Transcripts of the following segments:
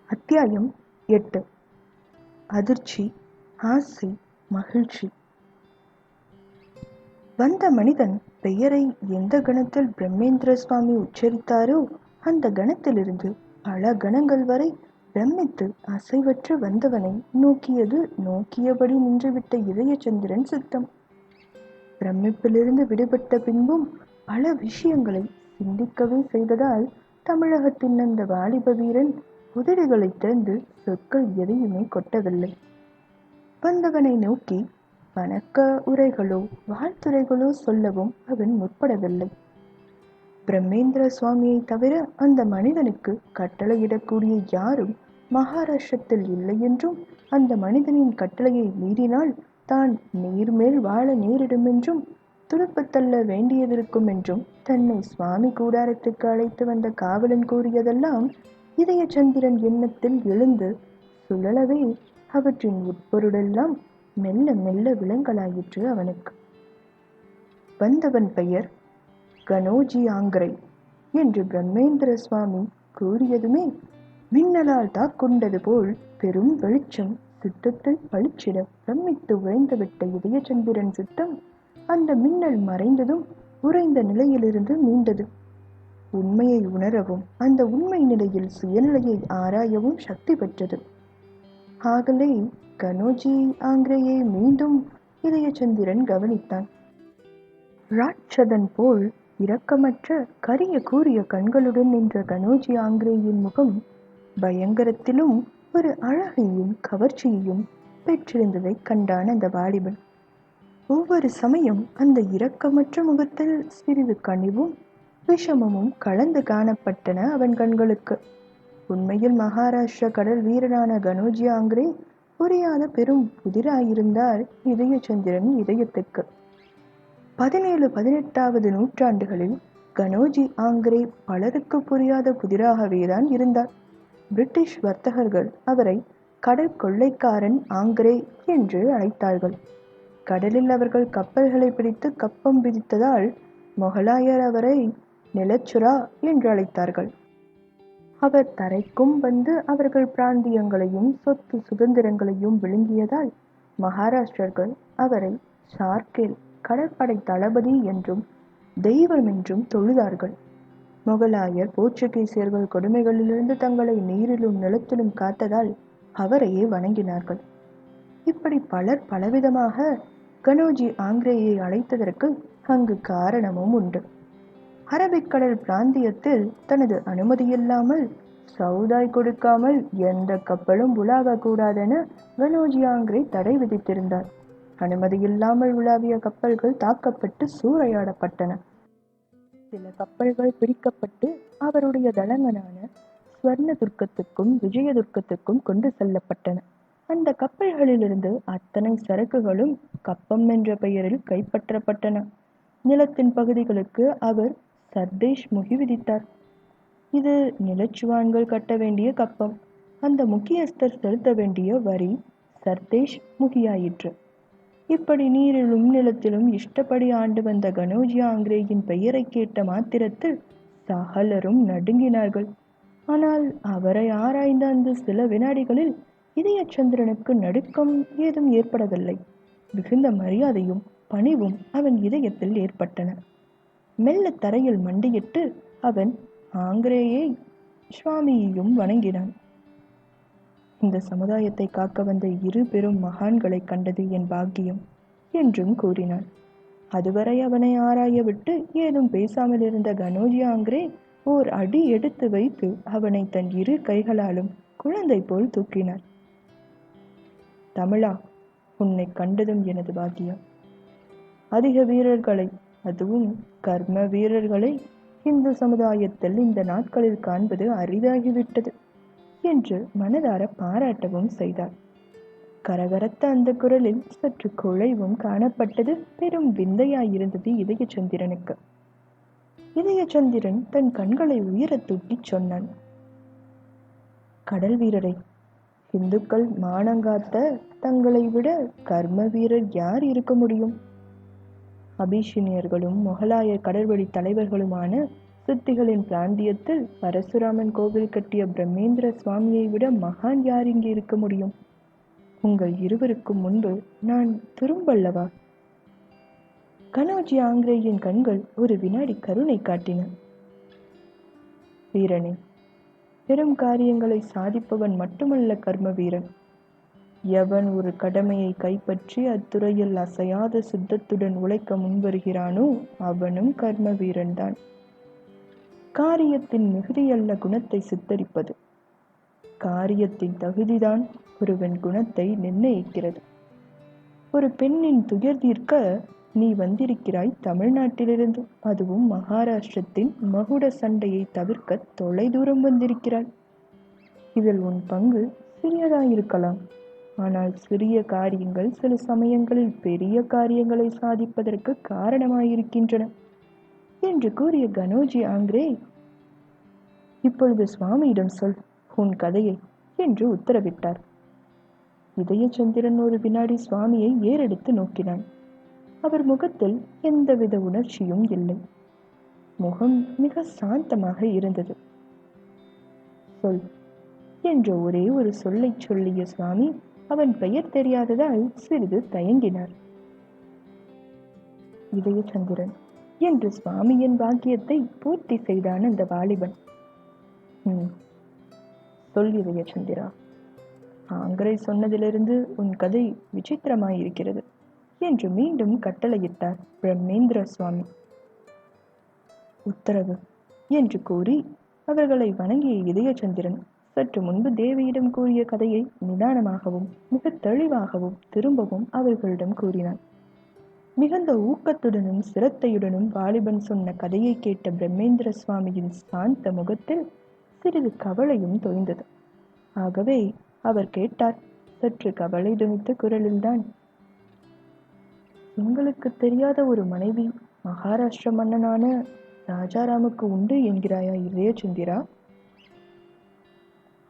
அத்தியாயம் 8. அதிர்ச்சி, ஆசை, மகிழ்ச்சி. வந்த மனிதன் பெயரை எந்த கணத்தில் பிரம்மேந்திர சுவாமி உச்சரித்தாரோ அந்த கணத்திலிருந்து பல கணங்கள் வரை பிரமித்து அசைவற்று வந்தவனை நோக்கியபடி நின்றுவிட்ட இதயச்சந்திரன் சித்தம். பிரமிப்பிலிருந்து விடுபட்ட பின்பும் பல விஷயங்களை சிந்திக்கவே செய்ததால் தமிழகத்தின் அந்த வாலிப வீரன் உதடுகளை திறந்து சொற்கள் எதையுமே கொட்டவில்லை. வந்தவனை நோக்கி வணக்க உரைகளோ வாழ்த்துரைகளோ சொல்லவும் அவன் முற்படவில்லை. பிரம்மேந்திர சுவாமியை தவிர அந்த மனிதனுக்கு கட்டளையிடக்கூடிய யாரும் மகாராஷ்டிரத்தில் இல்லை என்றும், அந்த மனிதனின் கட்டளையை மீறினால் தான் நீர்மேல் வாழ நேரிடும் என்றும், துடுப்பு தள்ள வேண்டியதிருக்கும் என்றும் தன்னை சுவாமி கூடாரத்துக்கு அழைத்து வந்த காவலன் கூறியதெல்லாம் இதயச்சந்திரன் எண்ணத்தில் எழுந்து சுழலவே அவற்றின் உட்பொருளெல்லாம் மெல்ல மெல்ல விளங்கலாயிற்று அவனுக்கு. வந்தவன் பெயர் கனோஜி ஆங்கிரை என்று பிரம்மேந்திர சுவாமி கூறியதுமே மின்னலால் தாக்குண்டது போல் பெரும் வெளிச்சம் சித்தத்தில் பளிச்சிட பிரமித்து உறைந்துவிட்ட இதயச்சந்திரன் சித்தம் அந்த மின்னல் மறைந்ததும் உறைந்த நிலையிலிருந்து மீண்டது. உண்மையை உணரவும் அந்த உண்மை நிலையில் சுயநிலையை ஆராயவும் சக்தி பெற்றது. ஆகலே கனோஜி ஆங்கிரேயை மீண்டும் இதயச்சந்திரன் கவனித்தான். ராட்சதன் போல் இரக்கமற்ற கரிய கூரிய கண்களுடன் நின்ற கனோஜி ஆங்கிரேயின் முகம் பயங்கரத்திலும் ஒரு அழகையும் கவர்ச்சியையும் பெற்றிருந்ததை கண்டான் அந்த வாலிபன். ஒவ்வொரு சமயம் அந்த இரக்கமற்ற முகத்தில் சிறிது கனிவும் விஷமமும் கலந்து காணப்பட்டன அவன் கண்களுக்கு. உண்மையில் மகாராஷ்டிர கடல் வீரனான கனோஜி ஆங்கிரே புரியாத பெரும் புதிராயிருந்தார் இதயச்சந்திரன் இதயத்துக்கு. 17, 18வது நூற்றாண்டுகளில் கனோஜி ஆங்கிரே பலருக்கு புரியாத புதிராகவேதான் இருந்தார். பிரிட்டிஷ் வர்த்தகர்கள் அவரை கடல் கொள்ளைக்காரன் ஆங்கிரே என்று அழைத்தார்கள். கடலில் அவர்கள் கப்பல்களை பிடித்து கப்பம் விதித்ததால் மொகலாயர் அவரை நிலச்சுரா என்று அழைத்தார்கள். அவர் தரைக்கும் வந்து அவர்கள் பிராந்தியங்களையும் சொத்து சுதந்திரங்களையும் விழுங்கியதால் மகாராஷ்டிரர்கள் அவரை ஷார்கேல் கடற்படை தளபதி என்றும் தெய்வம் என்றும் தொழுதார்கள். மொகலாயர் போர்ச்சுகீசியர்கள் கொடுமைகளிலிருந்து தங்களை நீரிலும் நிலத்திலும் காத்ததால் அவரையே வணங்கினார்கள். இப்படி பலர் பலவிதமாக கனோஜி ஆங்கிரேயை அழைத்ததற்கு அங்கு காரணமும் உண்டு. அரபிக்கடல் பிராந்தியத்தில் தனது அனுமதியில்லாமல் சவுதாய் கொடுக்காமல் எந்த கப்பலும் உலாவக்கூடாதென கனோஜி ஆங்கிரே தடை விதித்திருந்தார். அனுமதியில்லாமல் உலாவிய கப்பல்கள் தாக்கப்பட்டு சூறையாடப்பட்டன. சில கப்பல்கள் பிடிக்கப்பட்டு அவருடைய தளங்களான ஸ்வர்ணதுர்க்கத்துக்கும் விஜயதுர்க்கத்துக்கும் கொண்டு செல்லப்பட்டன. அந்த கப்பல்களிலிருந்து அத்தனை சரக்குகளும் கப்பம் என்ற பெயரில் கைப்பற்றப்பட்டன. நிலத்தின் பகுதிகளுக்கு அவர் சர்தேஷ் முகி விதித்தார். இது நிலச்சுவான்கள் கட்ட வேண்டிய கப்பம். அந்த முக்கியஸ்தர் செலுத்த வேண்டிய வரி சர்தேஷ் முகியாயிற்று. இப்படி நீரிலும் நிலத்திலும் இஷ்டப்படி ஆண்டு வந்த கனோஜி ஆங்கிரேயின் பெயரை கேட்ட மாத்திரத்தில் சகலரும் நடுங்கினார்கள். ஆனால் அவரை ஆராய்ந்த அந்த சில வினாடிகளில் இதயச்சந்திரனுக்கு நடுக்கம் ஏதும் ஏற்படவில்லை. மிகுந்த மரியாதையும் பணிவும் அவன் இதயத்தில் ஏற்பட்டன. மெல்ல தரையில் மண்டியிட்டு அவன் ஆங்கிரேயை சுவாமியையும் வணங்கினான். இந்த சமுதாயத்தை காக்க வந்த 2 பெரும் மகான்களை கண்டது என் பாக்கியம் என்றும் கூறினான். அதுவரை அவனை ஆராய விட்டு ஏதும் பேசாமல் இருந்த கனோஜி ஆங்கிரே ஓர் அடி எடுத்து வைத்து அவனை தன் 2 கைகளாலும் குழந்தை போல் தூக்கினார். தமிழா, உன்னை கண்டதும் எனது பாக்கியம். அதிக வீரர்களை, அதுவும் கர்ம வீரர்களை இந்து சமுதாயத்தில் இந்த நாட்களில் காண்பது அரிதாகிவிட்டது என்று மனதார பாராட்டவும் செய்தார். கரகரத்த அந்த குரலில் சற்று குழைவும் காணப்பட்டது. பெரும் விந்தையாயிருந்தது இதயச்சந்திரனுக்கு. இதயச்சந்திரன் தன் கண்களை உயர தூக்கி சொன்னான். கடல் வீரரை, இந்துக்கள் மானங்காத்த தங்களை விட கர்ம வீரர் யார் இருக்க முடியும்? அபிஷினியர்களும் மொகலாயர் கடல்வழி தலைவர்களுமான சித்திகளின் பிராந்தியத்தில் பரசுராமன் கோவில் கட்டிய பிரம்மேந்திர சுவாமியை விட மகான் யார் இங்கே இருக்க முடியும்? உங்கள் இருவருக்கும் முன்பு நான் திரும்பல்லவா? கனோஜி ஆங்கிரேயின் கண்கள் ஒரு வினாடி கருணை காட்டின. வீரனே, பெரும் காரியங்களை சாதிப்பவன் மட்டுமல்ல கர்ம வீரன். எவன் ஒரு கடமையை கைப்பற்றி அத்துறையில் அசையாத சித்தத்துடன் உழைக்க முன்வருகிறானோ அவனும் கர்ம வீரன்தான். காரியத்தின் மிகுதியல்ல குணத்தை சித்தரிப்பது, காரியத்தின் தகுதிதான் ஒருவன் குணத்தை நிர்ணயிக்கிறது. ஒரு பெண்ணின் துயர் தீர்க்க நீ வந்திருக்கிறாய் தமிழ்நாட்டிலிருந்து, அதுவும் மகாராஷ்டிரத்தின் மகுட சண்டையை தவிர்க்க தொலை தூரம் வந்திருக்கிறாய். இதில் உன் பங்கு சிறியதாயிருக்கலாம், ஆனால் சிறிய காரியங்கள் சில சமயங்களில் பெரிய காரியங்களை சாதிப்பதற்கு காரணமாயிருக்கின்றன என்று கூறிய கனோஜி ஆங்கிரே, இப்பொழுது சுவாமியிடம் சொல் உன் கதையை என்று உத்தரவிட்டார். இதயச்சந்திரன் ஒரு வினாடி சுவாமியை ஏறெடுத்து நோக்கினான். அவர் முகத்தில் எந்தவித உணர்ச்சியும் இல்லை. முகம் மிக சாந்தமாக இருந்தது. சொல் என்ற ஒரே ஒரு சொல்லை சொல்லிய சுவாமி அவன் பெயர் தெரியாததால் சிறிது தயங்கினார். இதயச்சந்திரன் என்று சுவாமியின் வாக்கியத்தை பூர்த்தி செய்தான் அந்த வாலிபன். சொல் இதயச்சந்திரா, ஆங்கரை சொன்னதிலிருந்து உன் கதை விசித்திரமாயிருக்கிறது என்று மீண்டும் கட்டளையிட்டார் பிரம்மேந்திர சுவாமி. உத்தரவு என்று கூறி அவர்களை வணங்கிய இதயச்சந்திரன் சற்று முன்பு தேவியிடம் கூறிய கதையை நிதானமாகவும் மிக தெளிவாகவும் திரும்பவும் அவர்களிடம் கூறினான். மிகுந்த ஊக்கத்துடனும் சிரத்தையுடனும் வாலிபன் சொன்ன கதையை கேட்ட பிரம்மேந்திர சுவாமியின் சாந்த முகத்தில் சிறிது கவலையும் தோய்ந்தது. ஆகவே அவர் கேட்டார், சற்று கவலை துணித்த குரலில்தான், எங்களுக்கு தெரியாத ஒரு மனைவி மகாராஷ்டிர மன்னனான ராஜாராமுக்கு உண்டு என்கிறாயா இதயச்சந்திரா?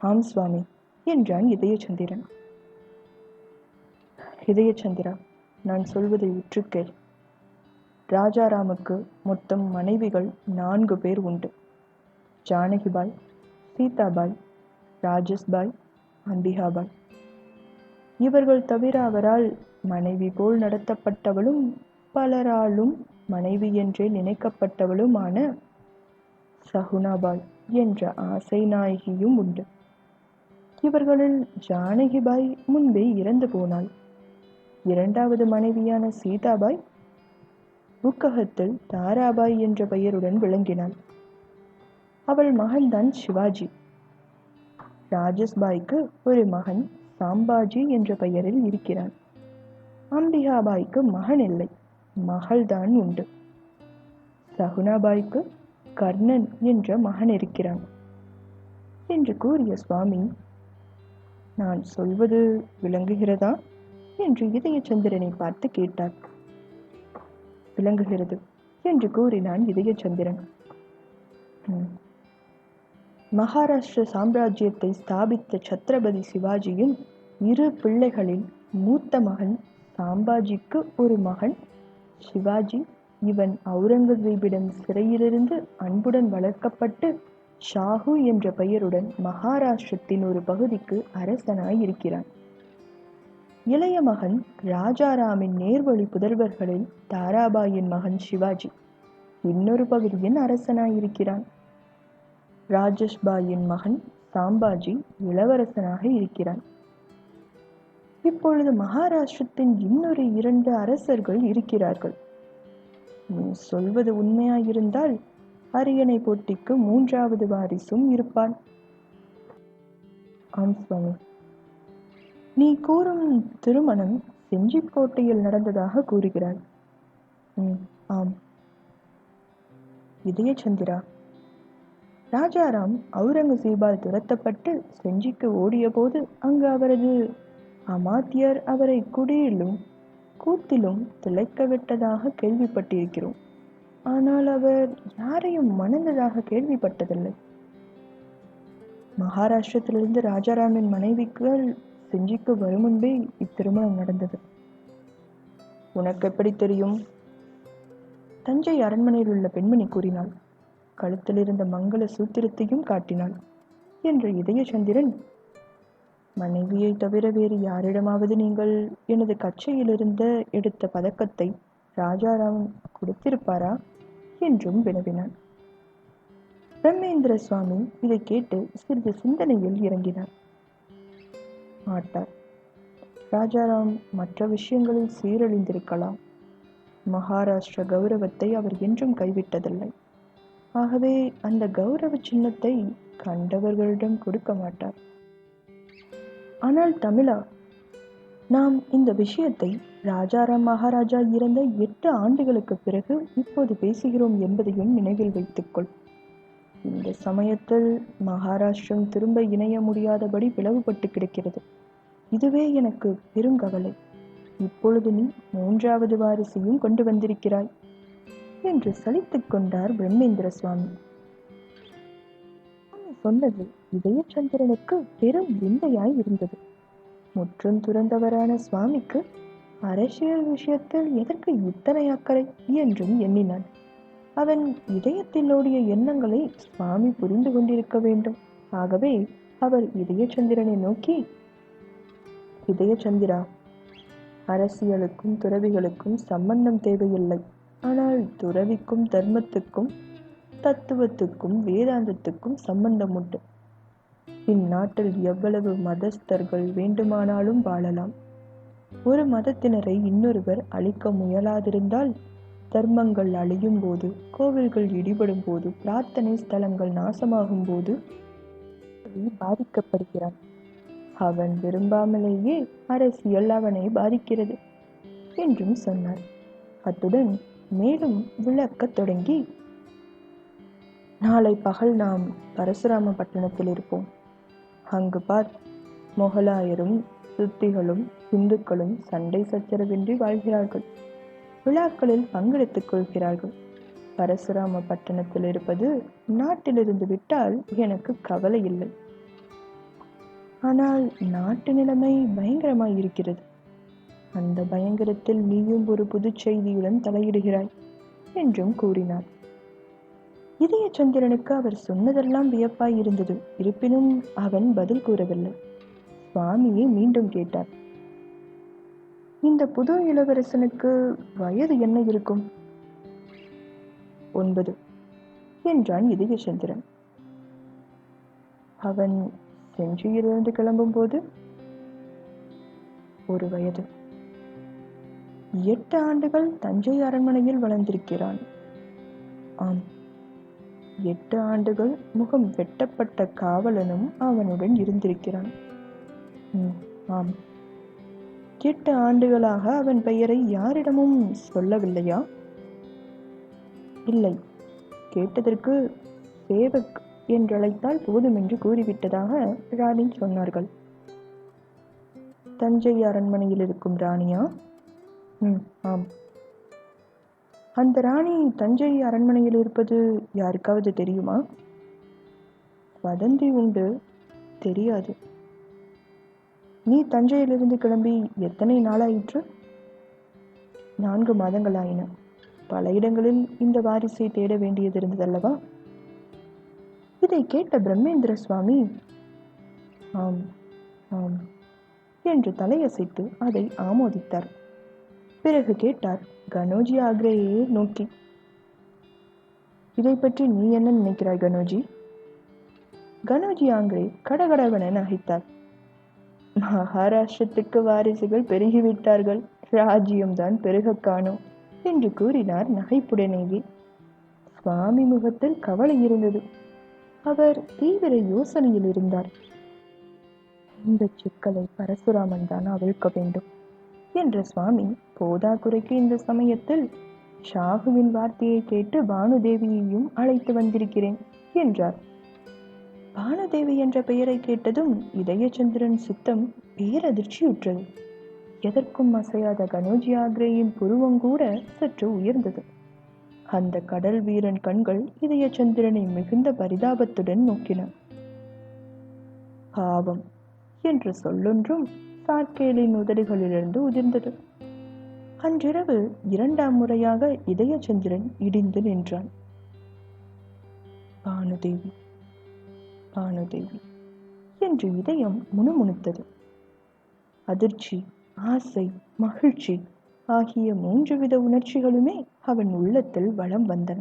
ஆம் சுவாமி என்றான் இதயச்சந்திரன். இதயச்சந்திரா, நான் சொல்வதை உற்றுக்கேள். ராஜாராமுக்கு மொத்தம் மனைவிகள் 4 பேர் உண்டு. ஜானகிபாய், சீதாபாய், ராஜஸ்பாய், அம்பிகாபாய். இவர்கள் தவிர அவரால் மனைவி போல் நடத்தப்பட்டவளும் பலராலும் மனைவி என்றே நினைக்கப்பட்டவளுமான சகுனாபாய் என்ற ஆசை நாயகியும் உண்டு. இவர்களில் ஜானகிபாய் முன்பே இறந்து போனாள். 2வது மனைவியான சீதாபாய் புக்ககத்தில் தாராபாய் என்ற பெயருடன் விளங்கினாள். அவள் மகன்தான் சிவாஜி. ராஜஸ்பாய்க்கு ஒரு மகன் சாம்பாஜி என்ற பெயரில் இருக்கிறான். அம்பிகாபாய்க்கு மகன் இல்லை, மகள்தான் உண்டு. சகுனாபாய்க்கு கர்ணன் என்ற மகன் இருக்கிறான் என்று கூறிய சுவாமி, நான் சொல்வது விளங்குகிறதா என்று இதயச்சந்திரனை பார்த்து கேட்டார். விளங்குகிறது என்று கூறினான் இதயச்சந்திரன். மகாராஷ்டிர சாம்ராஜ்யத்தை ஸ்தாபித்த சத்ரபதி சிவாஜியின் 2 பிள்ளைகளில் மூத்த மகன் சாம்பாஜிக்கு ஒரு மகன் சிவாஜி. இவன் அவுரங்கசீபிடம் சிறையிலிருந்து அன்புடன் வளர்க்கப்பட்டு ஷாஹு என்ற பெயருடன் மகாராஷ்டிரத்தின் ஒரு பகுதிக்கு அரசனாய் இருக்கிறான். இளைய மகன் ராஜாராமின் நேர்வழி புதல்வர்களில் தாராபாயின் மகன் சிவாஜி இன்னொரு பகுதியின் அரசனாயிருக்கிறான். ராஜஸ்பாயின் மகன் சாம்பாஜி இளவரசனாக இருக்கிறான். இப்பொழுது மகாராஷ்டிரத்தின் இன்னொரு 2 அரசர்கள் இருக்கிறார்கள். நீ சொல்வது உண்மையாயிருந்தால் அரியணை போட்டிக்கு 3வது வாரிசும் இருப்பான். ஆம் சுவாமி. நீ கூறும் திருமணம் செஞ்சிக்கோட்டையில் நடந்ததாக கூறுகிறாய். ஆம். இதயச்சந்திரா, ராஜாராம் அவுரங்கசீபால் துரத்தப்பட்டு செஞ்சிக்கு ஓடிய போது அங்கு அவரது அமாத்தியர் அவரை குடியிலும் கூத்திலும் திளைக்க விட்டதாக கேள்விப்பட்டிருக்கிறோம். ஆனால் அவர் யாரையும் மணந்ததாக கேள்விப்பட்டதில்லை. மகாராஷ்டிரத்திலிருந்து ராஜாராமின் மனைவிகள் செஞ்சிக்கு வரும் முன்பே இத்திருமணம் நடந்தது. உனக்கு எப்படி தெரியும்? தஞ்சை அரண்மனையில் உள்ள பெண்மணி கூறினாள். கழுத்தில் இருந்த மங்கள சூத்திரத்தையும் காட்டினாள் என்று இதயச்சந்திரன், மனைவியை தவிர வேறு யாரிடமாவது நீங்கள் எனது கச்சையிலிருந்த எடுத்த பதக்கத்தை ராஜாராம் கொடுத்திருப்பாரா என்றும் வினவினான். பிரம்மேந்திர சுவாமி இதை கேட்டு சிறிது சிந்தனையில் இறங்கினார். மாட்டார். ராஜாராம் மற்ற விஷயங்களில் சீரழிந்திருக்கலாம். மகாராஷ்டிர கௌரவத்தை அவர் என்றும் கைவிட்டதில்லை. ஆகவே அந்த கௌரவ சின்னத்தை கண்டவர்களிடம் கொடுக்க மாட்டார். ஆனால் தமிழா, நாம் இந்த விஷயத்தை ராஜாராம் மகாராஜா இறந்த 8 ஆண்டுகளுக்கு பிறகு இப்போது பேசுகிறோம் என்பதையும் நினைவில் வைத்துக்கொள். இந்த சமயத்தில் மகாராஷ்டிரம் திரும்ப இணைய முடியாதபடி பிளவுபட்டு கிடக்கிறது. இதுவே எனக்கு பெருங்கவலை. இப்பொழுது நீ 3வது வாரிசையும் கொண்டு வந்திருக்கிறாய் என்று சலித்துக் கொண்டார் பிரம்மேந்திர சுவாமி. சொன்னது இதயச்சந்திரனுக்கு பெரும் விந்தையாய் இருந்தது. முற்றும் துறந்தவரான சுவாமிக்கு அரசியல் விஷயத்தில் எதற்கு இத்தனை அக்கறை என்றும் எண்ணினான். அவன் இதயத்தில் ஓடிய எண்ணங்களை சுவாமி புரிந்து கொண்டிருக்க வேண்டும். ஆகவே அவர் இதயச்சந்திரனை நோக்கி, இதயச்சந்திரா, அரசியலுக்கும் துறவிகளுக்கும் சம்பந்தம் தேவையில்லை. ஆனால் துறவிக்கும் தர்மத்துக்கும் தத்துவத்துக்கும் வேதாந்தத்துக்கும் சம்பந்தம் உண்டு. இந்நாட்டில் எவ்வளவு மதஸ்தர்கள் வேண்டுமானாலும் வாழலாம். ஒரு மதத்தினரை இன்னொருவர் அழிக்க முயலாதிருந்தால், தர்மங்கள் அழியும் போது, கோவில்கள் இடிபடும் போது, பிரார்த்தனை ஸ்தலங்கள் நாசமாகும் போது பாதிக்கப்படுகிறான். அவன் விரும்பாமலேயே அரசியல் அவனை பாதிக்கிறது என்றும் சொன்னார். அத்துடன் மேலும் விளக்கத் தொடங்கி, நாளை பகல் நாம் பரசுராம பட்டணத்தில் இருப்போம். அங்கு பார், மொகலாயரும் சுத்திகளும் இந்துக்களும் சண்டை சச்சரவின்றி வாழ்கிறார்கள். விழாக்களில் பங்கெடுத்துக் கொள்கிறார்கள். பரசுராம பட்டணத்தில் இருப்பது நாட்டிலிருந்து விட்டால் எனக்கு கவலை இல்லை. ஆனால் நாட்டு நிலைமை பயங்கரமாய் இருக்கிறது. அந்த பயங்கரத்தில் நீயும் ஒரு புது செய்தியுடன் தலையிடுகிறாய் என்றும் கூறினார். இதயச்சந்திரனுக்கு அவர் சொன்னதெல்லாம் வியப்பாய் இருந்தது. இருப்பினும் அவன் பதில் கூறவில்லை. சுவாமியை மீண்டும் கேட்டார். இந்த புது இளவரசனுக்கு வயது என்ன இருக்கும்? 9 என்றான் இதயச்சந்திரன். அவன் செஞ்சியிலிருந்து கிளம்பும் போது 1 வயது. 8 ஆண்டுகள் தஞ்சை அரண்மனையில் வளர்ந்திருக்கிறான். ஆம், 8 ஆண்டுகள் முகம் வெட்டப்பட்ட காவலனும் அவனுடன் இருந்திருக்கிறான். ஆம். 8 ஆண்டுகளாக அவன் பெயரை யாரிடமும் சொல்லவில்லையா? இல்லை. கேட்டதற்கு சேவக் என்றழைத்தால் போதும் என்று கூறிவிட்டதாக ராணி சொன்னார்கள். தஞ்சை அரண்மனையில் இருக்கும் ராணியா? ஆம். அந்த ராணி தஞ்சை அரண்மனையில் இருப்பது யாருக்காவது தெரியுமா? வதந்தி உண்டு, தெரியாது. நீ தஞ்சையிலிருந்து கிளம்பி எத்தனை நாளாயிற்று? 4 மாதங்களாயின. பல இடங்களில் இந்த வாரிசை தேட வேண்டியது இருந்ததல்லவா? இதை கேட்ட பிரம்மேந்திர சுவாமி, ஆம் ஆம் என்று தலையசைத்து அதை ஆமோதித்தார். பிறகு கேட்டார் கனோஜி ஆக்ரேயை நோக்கி, இதை பற்றி நீ என்ன நினைக்கிறாய் கனோஜி? கனோஜி ஆக்ரே கடகடவென நகைத்தார். மகாராஷ்டிரத்துக்கு வாரிசுகள் பெருகிவிட்டார்கள், ராஜ்யம்தான் பெருக காணோம் என்று கூறினார் நகைப்புடனேயே. சுவாமி முகத்தில் கவலை இருந்தது. அவர் தீவிர யோசனையில் இருந்தார். இந்த சிக்கலை பரசுராமன் தான் அவிழ்க்க வேண்டும் என்ற சுவாமி போதாக்குறைக்கு இந்த சமயத்தில் ஷாகுவின் வார்த்தையை கேட்டு பானுதேவியையும் அழைத்து வந்திருக்கிறேன் என்றார். பானுதேவி என்ற பெயரை கேட்டதும் இதயச்சந்திரன் சித்தம் பேரதிர்ச்சியுற்றது. எதற்கும் அசையாத கனோஜி ஆக்ரேயின் புருவங்கூட சற்று உயர்ந்தது. அந்த கடல் வீரன் கண்கள் இதயச்சந்திரனை மிகுந்த பரிதாபத்துடன் நோக்கின. பாவம் என்ற சொல்லொன்றும் சாட்கேலின் உதடுகளிலிருந்து உதிர்ந்தது. அன்றிரவு 2ஆம் முறையாக இதயச்சந்திரன் இடிந்து நின்றான். பானுதேவி, பானுதேவி என்று இதயம் முணுமுணுத்தது. அதிர்ச்சி, ஆசை, மகிழ்ச்சி ஆகிய 3 வித உணர்ச்சிகளுமே அவன் உள்ளத்தில் வலம் வந்தன.